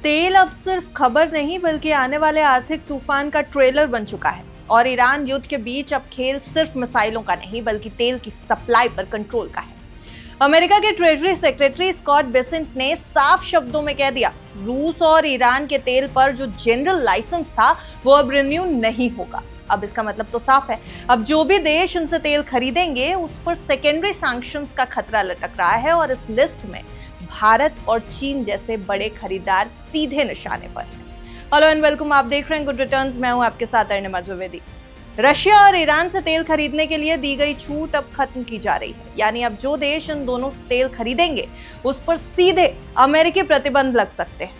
तेल अब सिर्फ खबर नहीं बल्कि आने वाले आर्थिक तूफान का ट्रेलर बन चुका है। और ईरान युद्ध के बीच अब खेल सिर्फ मिसाइलों का नहीं बल्कि तेल की सप्लाई पर कंट्रोल का है। अमेरिका के ट्रेजरी सेक्रेटरी स्कॉट बेसेंट ने साफ शब्दों में कह दिया, रूस और ईरान के तेल पर जो जनरल लाइसेंस था वो अब रिन्यू नहीं होगा। अब इसका मतलब तो साफ है, अब जो भी देश इनसे तेल खरीदेंगे उस पर सेकेंडरी सैंक्शंस का खतरा लटक रहा है और इस लिस्ट में भारत और चीन जैसे बड़े खरीदार सीधे निशाने पर हैं। हेलो एंड वेलकम, आप देख रहे हैं गुड रिटर्न्स। मैं हूं आपके साथ अर्निमा द्विवेदी। रशिया और ईरान से तेल खरीदने के लिए दी गई छूट अब खत्म की जा रही है, यानी अब जो देश इन दोनों से तेल खरीदेंगे उस पर सीधे अमेरिकी प्रतिबंध लग सकते हैं।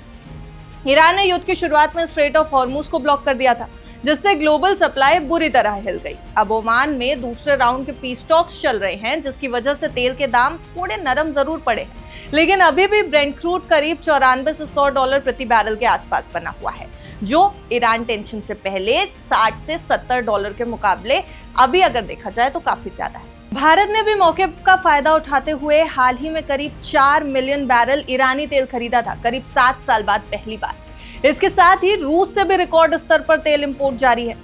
ईरान ने युद्ध की शुरुआत में स्ट्रेट ऑफ हॉर्मुज को ब्लॉक कर दिया था, जिससे ग्लोबल सप्लाई बुरी तरह हिल गई। अब ओमान में दूसरे राउंड के पीस टॉक्स चल रहे हैं, जिसकी वजह से तेल के दाम थोड़े नरम जरूर पड़े हैं, लेकिन अभी भी ब्रेंट क्रूड करीब 94 से $100 प्रति बैरल के आसपास बना हुआ है, जो ईरान टेंशन से पहले 60 से $70 के मुकाबले अभी अगर देखा जाए तो काफी ज्यादा है। भारत ने भी मौके का फायदा उठाते हुए हाल ही में करीब 4 मिलियन बैरल ईरानी तेल खरीदा था, करीब 7 साल बाद पहली बार। इसके साथ ही रूस से भी रिकॉर्ड स्तर पर तेल इंपोर्ट जारी है।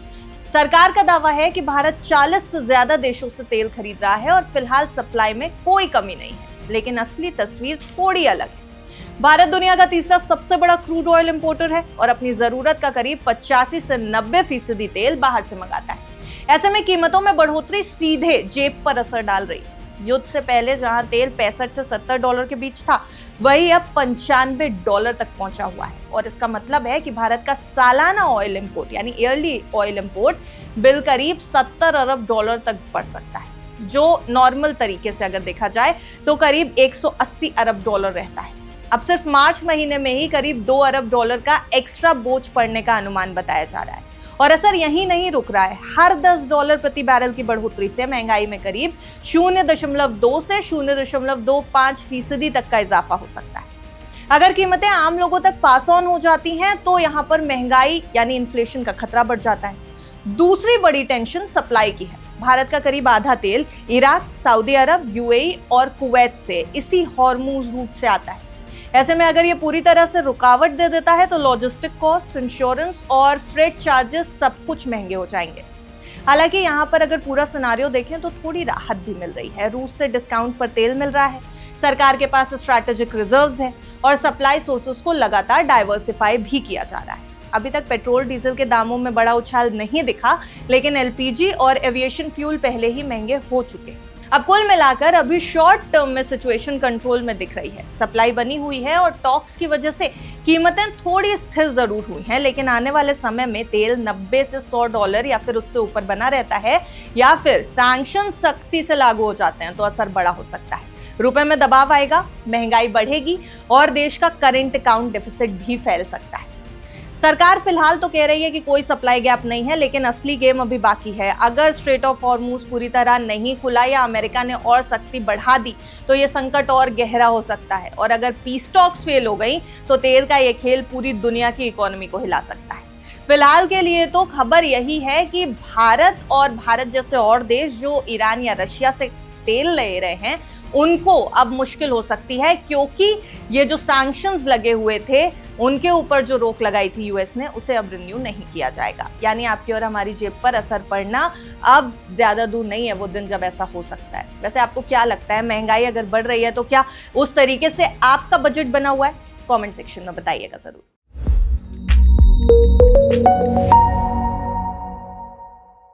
सरकार का दावा है कि भारत 40 से ज्यादा देशों से तेल खरीद रहा है और फिलहाल सप्लाई में कोई कमी नहीं है, लेकिन असली तस्वीर थोड़ी अलग है। भारत दुनिया का तीसरा सबसे बड़ा क्रूड ऑयल इंपोर्टर है और अपनी जरूरत का करीब 85 से 90% तेल बाहर से मंगाता है। ऐसे में कीमतों में बढ़ोतरी सीधे जेब पर असर डाल रही है। युद्ध से पहले जहां तेल 65 से $70 के बीच था, वही अब $95 तक पहुंचा हुआ है और इसका मतलब है कि भारत का सालाना ऑयल इंपोर्ट यानी ईयरली ऑयल इंपोर्ट बिल करीब $70 अरब तक बढ़ सकता है, जो नॉर्मल तरीके से अगर देखा जाए तो करीब $180 अरब रहता है। अब सिर्फ मार्च महीने में ही करीब $2 अरब का एक्स्ट्रा बोझ पड़ने का अनुमान बताया जा रहा है और असर यहीं नहीं रुक रहा है। हर $10 प्रति बैरल की बढ़ोतरी से महंगाई में करीब 0.2 से 0.25% तक का इजाफा हो सकता है। अगर कीमतें आम लोगों तक पास ऑन हो जाती हैं तो यहाँ पर महंगाई यानी इन्फ्लेशन का खतरा बढ़ जाता है। दूसरी बड़ी टेंशन सप्लाई की है। भारत का करीब आधा तेल इराक, सऊदी अरब, यूएई और कुवैत से इसी हॉर्मुज रूट से आता है। ऐसे में अगर ये पूरी तरह से रुकावट दे देता है तो लॉजिस्टिक कॉस्ट, इंश्योरेंस और फ्रेट चार्जेस सब कुछ महंगे हो जाएंगे। हालांकि यहाँ पर अगर पूरा सिनारियो देखें तो थोड़ी राहत भी मिल रही है। रूस से डिस्काउंट पर तेल मिल रहा है, सरकार के पास स्ट्रैटेजिक रिजर्व्स हैं और सप्लाई सोर्सेस को लगातार डाइवर्सिफाई भी किया जा रहा है। अभी तक पेट्रोल डीजल के दामों में बड़ा उछाल नहीं दिखा, लेकिन एलपीजी और एविएशन फ्यूल पहले ही महंगे हो चुके हैं। अब कुल मिलाकर अभी शॉर्ट टर्म में सिचुएशन कंट्रोल में दिख रही है। सप्लाई बनी हुई है और टॉक्स की वजह से कीमतें थोड़ी स्थिर जरूर हुई हैं, लेकिन आने वाले समय में तेल 90 से $100 या फिर उससे ऊपर बना रहता है या फिर सैंक्शन सख्ती से लागू हो जाते हैं तो असर बड़ा हो सकता है। रुपए में दबाव आएगा, महंगाई बढ़ेगी और देश का करंट अकाउंट डेफिसिट भी फैल सकता है। सरकार फिलहाल तो कह रही है कि कोई सप्लाई गैप नहीं है, लेकिन असली गेम अभी बाकी है। अगर स्ट्रेट ऑफ हॉर्मुज पूरी तरह नहीं खुला या अमेरिका ने और सख्ती बढ़ा दी तो ये संकट और गहरा हो सकता है और अगर पीस टॉक्स फेल हो गई तो तेल का ये खेल पूरी दुनिया की इकोनॉमी को हिला सकता है। फिलहाल के लिए तो खबर यही है कि भारत और भारत जैसे और देश जो ईरान या रशिया से तेल ले रहे हैं उनको अब मुश्किल हो सकती है, क्योंकि ये जो सैंक्शंस लगे हुए थे उनके ऊपर जो रोक लगाई थी यूएस ने, उसे अब रिन्यू नहीं किया जाएगा। यानी आपकी और हमारी जेब पर असर पड़ना अब ज्यादा दूर नहीं है वो दिन जब ऐसा हो सकता है। वैसे आपको क्या लगता है, महंगाई अगर बढ़ रही है तो क्या उस तरीके से आपका बजट बना हुआ है? कमेंट सेक्शन में बताइएगा जरूर।